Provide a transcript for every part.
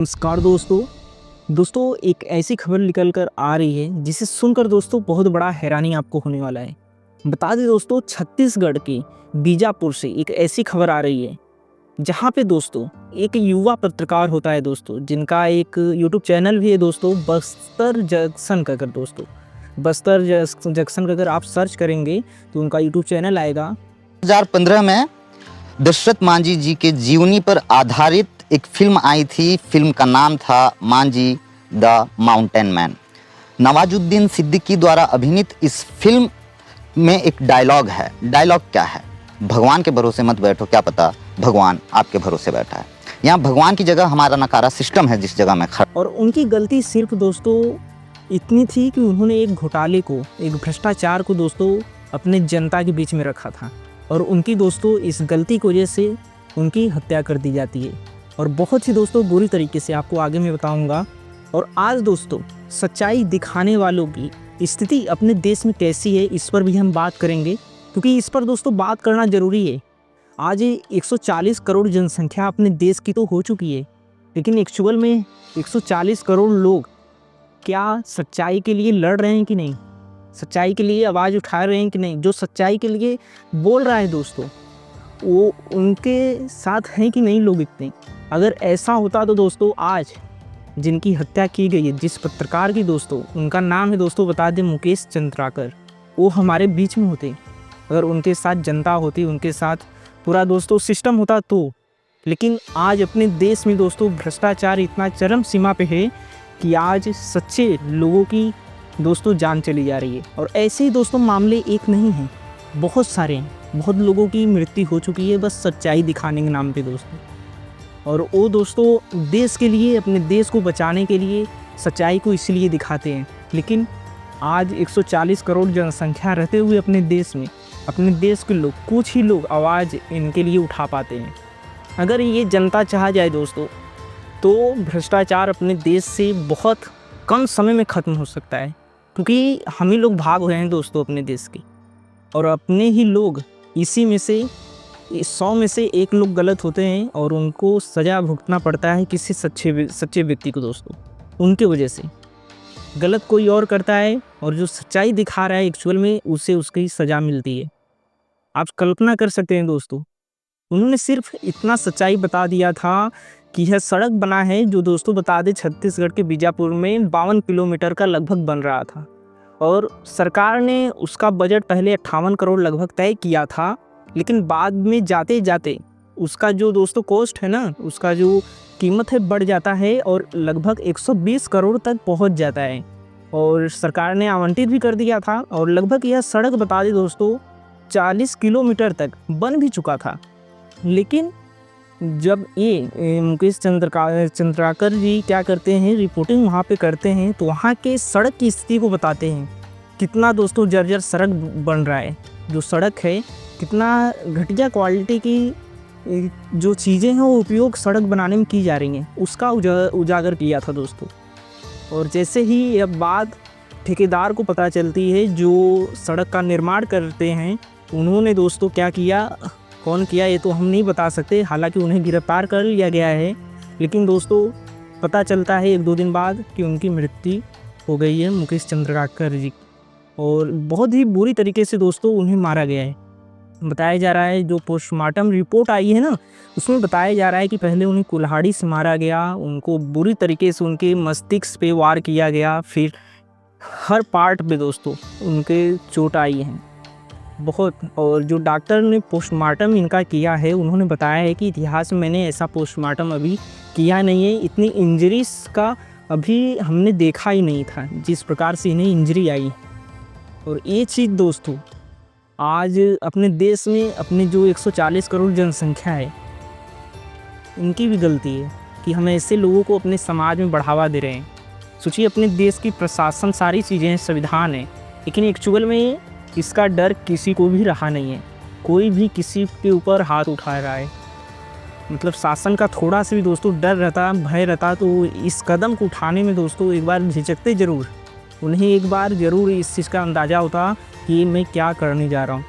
नमस्कार दोस्तों एक ऐसी खबर निकल कर आ रही है जिसे सुनकर दोस्तों बहुत बड़ा हैरानी आपको होने वाला है। बता दें दोस्तों, छत्तीसगढ़ के बीजापुर से एक ऐसी खबर आ रही है जहां पे दोस्तों एक युवा पत्रकार होता है दोस्तों, जिनका एक यूट्यूब चैनल भी है दोस्तों, बस्तर जंक्शन का। दोस्तों बस्तर जंक्शन का अगर आप सर्च करेंगे तो उनका यूट्यूब चैनल आएगा। 2015 में दशरथ मांझी जी के जीवनी पर आधारित एक फिल्म आई थी। फिल्म का नाम था Manjhi the mountain man. Nawazuddin Siddiqui द्वारा अभिनीत इस फिल्म में एक डायलॉग है। डायलॉग क्या है? भगवान के भरोसे मत बैठो, क्या पता भगवान आपके भरोसे बैठा है। यहाँ भगवान की जगह हमारा नकारा सिस्टम है जिस जगह में खड़ा। और उनकी गलती सिर्फ दोस्तों इतनी थी कि उन्होंने एक घोटाले को, एक भ्रष्टाचार को दोस्तों अपने जनता के बीच में रखा था, और उनकी दोस्तों इस गलती की वजह से उनकी हत्या कर दी जाती है। और बहुत ही दोस्तों बुरी तरीके से आपको आगे मैं बताऊंगा। और आज दोस्तों सच्चाई दिखाने वालों की स्थिति अपने देश में कैसी है, इस पर भी हम बात करेंगे, क्योंकि इस पर दोस्तों बात करना ज़रूरी है। आज 140 करोड़ जनसंख्या अपने देश की तो हो चुकी है, लेकिन एक्चुअल में 140 करोड़ लोग क्या सच्चाई के लिए लड़ रहे हैं कि नहीं, सच्चाई के लिए आवाज़ उठा रहे हैं कि नहीं। जो सच्चाई के लिए बोल रहा है दोस्तों, वो उनके साथ हैं कि नहीं लोग इतने। अगर ऐसा होता तो दोस्तों आज जिनकी हत्या की गई है, जिस पत्रकार की दोस्तों, उनका नाम है दोस्तों, बता दें, मुकेश चंद्राकर, वो हमारे बीच में होते। अगर उनके साथ जनता होती, उनके साथ पूरा दोस्तों सिस्टम होता तो। लेकिन आज अपने देश में दोस्तों भ्रष्टाचार इतना चरम सीमा पे है कि आज सच्चे लोगों की दोस्तों जान चली जा रही है। और ऐसे ही दोस्तों मामले एक नहीं हैं, बहुत सारे हैं। बहुत लोगों की मृत्यु हो चुकी है बस सच्चाई दिखाने के नाम पे दोस्तों। और वो दोस्तों देश के लिए, अपने देश को बचाने के लिए सच्चाई को इसलिए दिखाते हैं। लेकिन आज 140 करोड़ जनसंख्या रहते हुए अपने देश में, अपने देश के लोग, कुछ ही लोग आवाज़ इनके लिए उठा पाते हैं। अगर ये जनता चाह जाए दोस्तों तो भ्रष्टाचार अपने देश से बहुत कम समय में ख़त्म हो सकता है, क्योंकि हम ही लोग भाग रहे हैं दोस्तों अपने देश के। और अपने ही लोग, इसी में से 100 में से एक लोग गलत होते हैं और उनको सज़ा भुगतना पड़ता है किसी सच्चे व्यक्ति को दोस्तों। उनके वजह से गलत कोई और करता है और जो सच्चाई दिखा रहा है एक्चुअल में उसे उसकी सज़ा मिलती है। आप कल्पना कर सकते हैं दोस्तों, उन्होंने सिर्फ इतना सच्चाई बता दिया था कि यह सड़क बना है, जो दोस्तों बता दें छत्तीसगढ़ के बीजापुर में 52 किलोमीटर का लगभग बन रहा था। और सरकार ने उसका बजट पहले 58 करोड़ लगभग तय किया था, लेकिन बाद में जाते जाते उसका जो दोस्तों कॉस्ट है ना, उसका जो कीमत है बढ़ जाता है और लगभग 120 करोड़ तक पहुंच जाता है। और सरकार ने आवंटित भी कर दिया था, और लगभग यह सड़क बता दें दोस्तों 40 किलोमीटर तक बन भी चुका था। लेकिन जब ये मुकेश चंद्राकर जी क्या करते हैं, रिपोर्टिंग वहाँ पे करते हैं, तो वहाँ के सड़क की स्थिति को बताते हैं। कितना दोस्तों जर्जर सड़क बन रहा है, जो सड़क है कितना घटिया क्वालिटी की जो चीज़ें हैं वो उपयोग सड़क बनाने में की जा रही हैं, उसका उजागर किया था दोस्तों। और जैसे ही यह बात ठेकेदार को पता चलती है जो सड़क का निर्माण करते हैं, उन्होंने दोस्तों क्या किया, कौन किया ये तो हम नहीं बता सकते, हालांकि उन्हें गिरफ्तार कर लिया गया है। लेकिन दोस्तों पता चलता है 1-2 दिन बाद कि उनकी मृत्यु हो गई है, मुकेश चंद्राकर जी, और बहुत ही बुरी तरीके से दोस्तों उन्हें मारा गया है। बताया जा रहा है, जो पोस्टमार्टम रिपोर्ट आई है ना, उसमें बताया जा रहा है कि पहले उन्हें कुल्हाड़ी से मारा गया, उनको बुरी तरीके से उनके मस्तिष्क पे वार किया गया, फिर हर पार्ट पे दोस्तों उनके चोट आई हैं बहुत। और जो डॉक्टर ने पोस्टमार्टम इनका किया है, उन्होंने बताया है कि इतिहास में मैंने ऐसा पोस्टमार्टम अभी किया नहीं है, इतनी इंजरीज का अभी हमने देखा ही नहीं था, जिस प्रकार से इन्हें इंजरी आई। और ये चीज़ दोस्तों आज अपने देश में, अपने जो 140 करोड़ जनसंख्या है, इनकी भी गलती है कि हम ऐसे लोगों को अपने समाज में बढ़ावा दे रहे हैं। सोचिए, अपने देश की प्रशासन, सारी चीज़ें हैं, संविधान है, लेकिन एक्चुअल में इसका डर किसी को भी रहा नहीं है। कोई भी किसी के ऊपर हाथ उठा रहा है, मतलब शासन का थोड़ा सा भी दोस्तों डर रहता, भय रहता, तो इस कदम को उठाने में दोस्तों एक बार झिझकते ज़रूर। उन्हें एक बार ज़रूर इस चीज़ का अंदाज़ा होता कि मैं क्या करने जा रहा हूँ।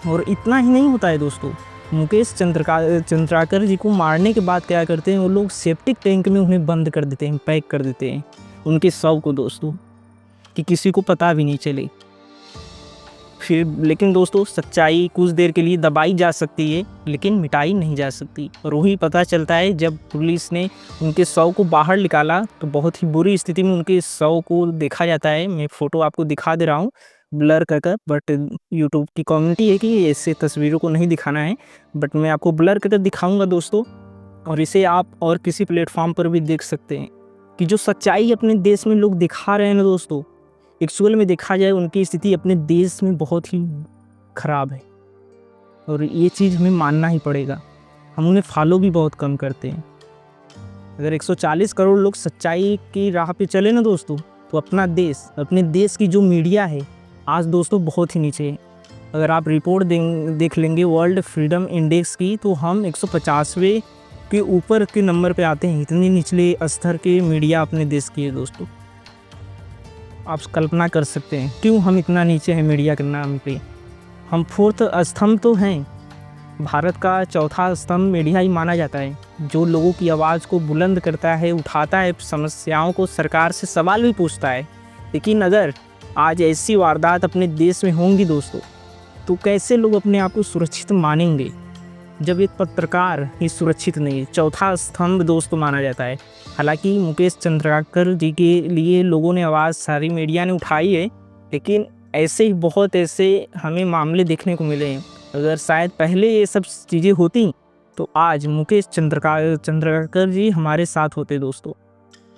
और इतना ही नहीं होता है दोस्तों, मुकेश चंद्राकर जी को मारने के बाद क्या करते हैं वो लोग, सेप्टिक टैंक में उन्हें बंद कर देते हैं, पैक कर देते हैं उनके शव को दोस्तों, कि किसी को पता भी नहीं चले। फिर लेकिन दोस्तों सच्चाई कुछ देर के लिए दबाई जा सकती है लेकिन मिटाई नहीं जा सकती, और वही पता चलता है जब पुलिस ने उनके शव को बाहर निकाला तो बहुत ही बुरी स्थिति में उनके शव को देखा जाता है। मैं फ़ोटो आपको दिखा दे रहा हूँ ब्लर कर, बट यूट्यूब की कम्युनिटी है कि ऐसे तस्वीरों को नहीं दिखाना है, बट मैं आपको ब्लर कर दिखाऊँगा दोस्तों। और इसे आप और किसी प्लेटफॉर्म पर भी देख सकते हैं कि जो सच्चाई अपने देश में लोग दिखा रहे हैं ना दोस्तों, एक्चुअल में देखा जाए उनकी स्थिति अपने देश में बहुत ही ख़राब है, और ये चीज़ हमें मानना ही पड़ेगा। हम उन्हें फॉलो भी बहुत कम करते हैं। अगर 140 करोड़ लोग सच्चाई की राह पे चले ना दोस्तों, तो अपने देश की जो मीडिया है आज दोस्तों बहुत ही नीचे है। अगर आप रिपोर्ट देख लेंगे वर्ल्ड फ्रीडम इंडेक्स की, तो हम 150वें के ऊपर के नंबर पे आते हैं। इतने निचले स्तर के मीडिया अपने देश की है दोस्तों। आप कल्पना कर सकते हैं क्यों हम इतना नीचे हैं मीडिया के नाम पे। हम 4th स्तंभ तो हैं, भारत का 4था स्तंभ मीडिया ही माना जाता है, जो लोगों की आवाज़ को बुलंद करता है, उठाता है समस्याओं को, सरकार से सवाल भी पूछता है। लेकिन अगर आज ऐसी वारदात अपने देश में होंगी दोस्तों, तो कैसे लोग अपने आप को सुरक्षित मानेंगे जब एक पत्रकार ही सुरक्षित नहीं है। 4था स्तंभ दोस्तों माना जाता है। हालांकि मुकेश चंद्राकर जी के लिए लोगों ने आवाज़, सारी मीडिया ने उठाई है, लेकिन ऐसे ही बहुत ऐसे हमें मामले देखने को मिले हैं। अगर शायद पहले ये सब चीज़ें होती तो आज मुकेश चंद्राकर जी हमारे साथ होते दोस्तों।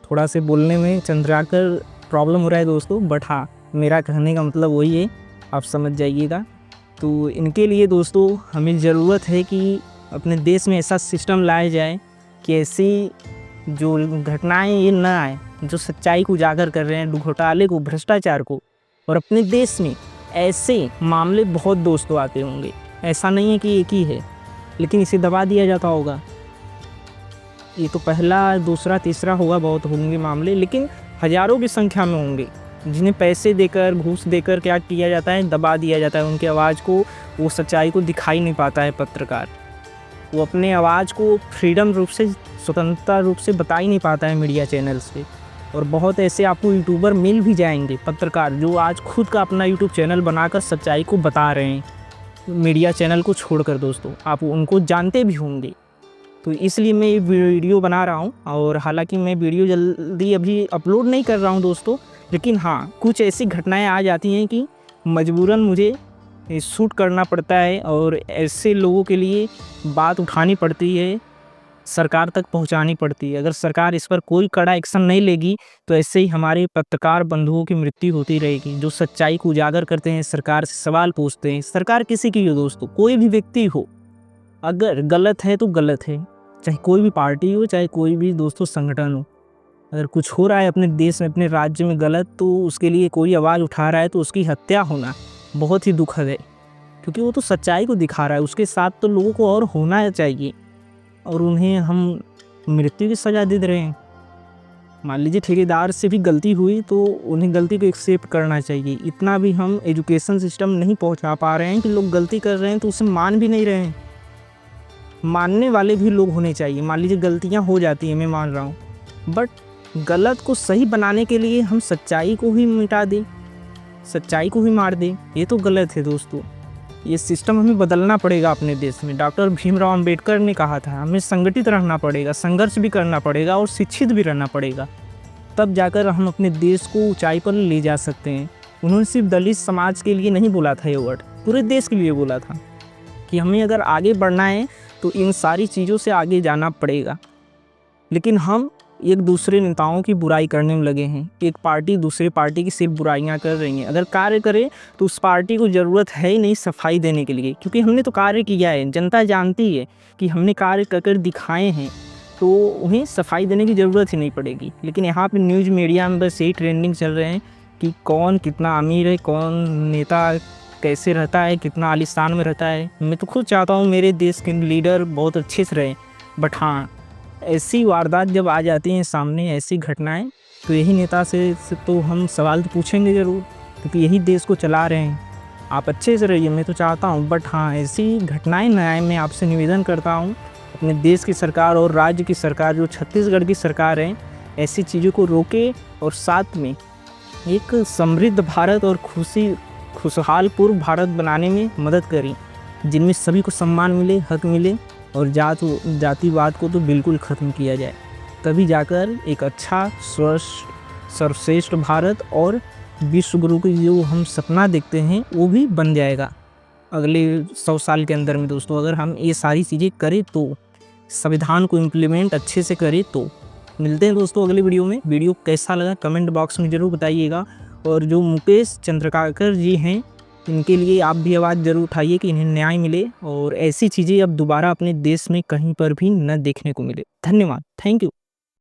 थोड़ा से बोलने में चंद्राकर प्रॉब्लम हो रहा है दोस्तों, बट हाँ मेरा कहने का मतलब वही है, आप समझ जाइएगा। तो इनके लिए दोस्तों हमें ज़रूरत है कि अपने देश में ऐसा सिस्टम लाया जाए कि ऐसी जो घटनाएं ये न आए, जो सच्चाई को उजागर कर रहे हैं, घोटाले को, भ्रष्टाचार को। और अपने देश में ऐसे मामले बहुत दोस्तों आते होंगे, ऐसा नहीं है कि एक ही है, लेकिन इसे दबा दिया जाता होगा। ये तो पहला, दूसरा, तीसरा होगा, बहुत होंगे मामले, लेकिन हज़ारों की संख्या में होंगे जिन्हें पैसे देकर, घूस देकर क्या किया जाता है, दबा दिया जाता है उनकी आवाज़ को। वो सच्चाई को दिखाई नहीं पाता है पत्रकार, वो अपने आवाज़ को फ्रीडम रूप से, स्वतंत्रता रूप से बता ही नहीं पाता है मीडिया चैनल्स पे। और बहुत ऐसे आपको यूट्यूबर मिल भी जाएंगे, पत्रकार, जो आज खुद का अपना यूट्यूब चैनल बनाकर सच्चाई को बता रहे हैं, मीडिया चैनल को छोड़कर दोस्तों। आप उनको जानते भी होंगे। तो इसलिए मैं ये वीडियो बना रहा हूँ, और हालांकि मैं वीडियो जल्दी अभी अपलोड नहीं कर रहा हूँ दोस्तों, लेकिन हाँ कुछ ऐसी घटनाएं आ जाती हैं कि मजबूरन मुझे शूट करना पड़ता है, और ऐसे लोगों के लिए बात उठानी पड़ती है, सरकार तक पहुंचानी पड़ती है। अगर सरकार इस पर कोई कड़ा एक्शन नहीं लेगी तो ऐसे ही हमारे पत्रकार बंधुओं की मृत्यु होती रहेगी, जो सच्चाई को उजागर करते हैं, सरकार से सवाल पूछते हैं। सरकार किसी की हो दोस्तों, कोई भी व्यक्ति हो, अगर गलत है तो गलत है, चाहे कोई भी पार्टी हो, चाहे कोई भी दोस्तों संगठन हो। अगर कुछ हो रहा है अपने देश में, अपने राज्य में गलत, तो उसके लिए कोई आवाज़ उठा रहा है तो उसकी हत्या होना बहुत ही दुखद है, क्योंकि वो तो सच्चाई को दिखा रहा है। उसके साथ तो लोगों को और होना चाहिए, और उन्हें हम मृत्यु की सज़ा दे रहे हैं। मान लीजिए ठेकेदार से भी गलती हुई तो उन्हें गलती को एक्सेप्ट करना चाहिए। इतना भी हम एजुकेशन सिस्टम नहीं पहुंचा पा रहे हैं कि लोग गलती कर रहे हैं तो उसे मान भी नहीं रहे हैं। मानने वाले भी लोग होने चाहिए। मान लीजिए गलतियां हो जाती हैं, मैं मान रहा हूँ, बट गलत को सही बनाने के लिए हम सच्चाई को ही मिटा दें, सच्चाई को ही मार दें, ये तो गलत है दोस्तों। ये सिस्टम हमें बदलना पड़ेगा अपने देश में। डॉक्टर भीमराव अंबेडकर ने कहा था हमें संगठित रहना पड़ेगा, संघर्ष भी करना पड़ेगा और शिक्षित भी रहना पड़ेगा, तब जाकर हम अपने देश को ऊंचाई पर ले जा सकते हैं। उन्होंने सिर्फ दलित समाज के लिए नहीं बोला था ये वर्ड, पूरे देश के लिए बोला था कि हमें अगर आगे बढ़ना है तो इन सारी चीज़ों से आगे जाना पड़ेगा। लेकिन हम एक दूसरे नेताओं की बुराई करने में लगे हैं। एक पार्टी दूसरे पार्टी की सिर्फ बुराइयां कर रही है। अगर कार्य करे तो उस पार्टी को ज़रूरत है ही नहीं सफाई देने के लिए, क्योंकि हमने तो कार्य किया है, जनता जानती है कि हमने कार्य कर दिखाए हैं, तो उन्हें सफाई देने की ज़रूरत ही नहीं पड़ेगी। लेकिन यहाँ पर न्यूज़ मीडिया में बस यही ट्रेंडिंग चल रहे हैं कि कौन कितना अमीर है, कौन नेता कैसे रहता है, कितना आलीशान में रहता है। मैं तो खुद चाहता हूँ मेरे देश के लीडर बहुत अच्छे से रहें, बट हाँ ऐसी वारदात जब आ जाती हैं सामने, ऐसी घटनाएं, तो यही नेता से तो हम सवाल तो पूछेंगे ज़रूर, क्योंकि यही देश को चला रहे हैं। आप अच्छे से रहिए, मैं तो चाहता हूँ, बट हाँ ऐसी घटनाएं न आए। मैं आपसे निवेदन करता हूँ अपने देश की सरकार और राज्य की सरकार, जो छत्तीसगढ़ की सरकार है, ऐसी चीज़ों को रोके और साथ में एक समृद्ध भारत और खुशहाल पूर्व भारत बनाने में मदद करें, जिनमें सभी को सम्मान मिले, हक मिले और जातिवाद को तो बिल्कुल ख़त्म किया जाए। तभी जाकर एक अच्छा सर्वश्रेष्ठ भारत और विश्व गुरु की जो हम सपना देखते हैं वो भी बन जाएगा अगले 100 साल के अंदर में। दोस्तों अगर हम ये सारी चीज़ें करें तो, संविधान को इम्प्लीमेंट अच्छे से करें तो। मिलते हैं दोस्तों अगले वीडियो में। वीडियो कैसा लगा कमेंट बॉक्स में ज़रूर बताइएगा, और जो मुकेश चंद्रकाकर जी हैं इनके लिए आप भी आवाज़ ज़रूर उठाइए कि इन्हें न्याय मिले और ऐसी चीज़ें अब दोबारा अपने देश में कहीं पर भी न देखने को मिले। धन्यवाद, थैंक यू।